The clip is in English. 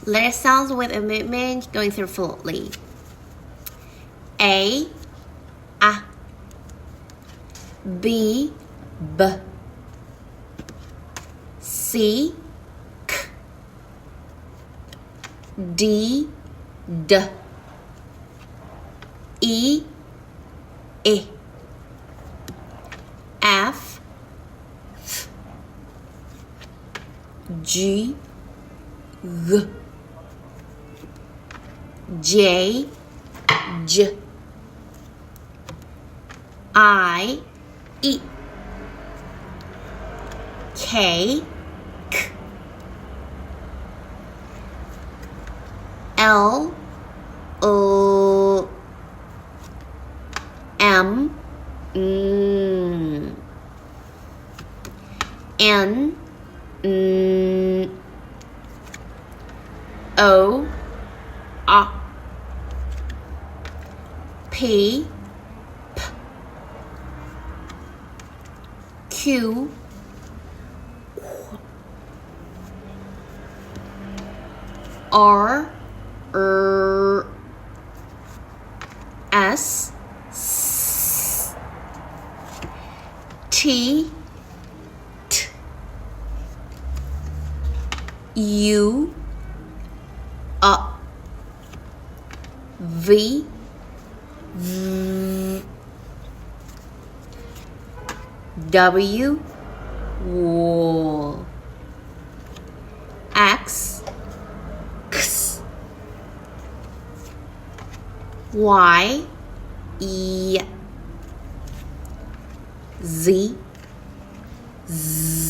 Letter sounds with a movement going through fluently. A, B, B, C, K, D, D, E, I, F, F, G, G, J, J, I, E, K, K, L, O, M, N, O, P, P, Q, R, S, S, T, T, U, V, V, W, W, X, X, Y, E, Z, Z.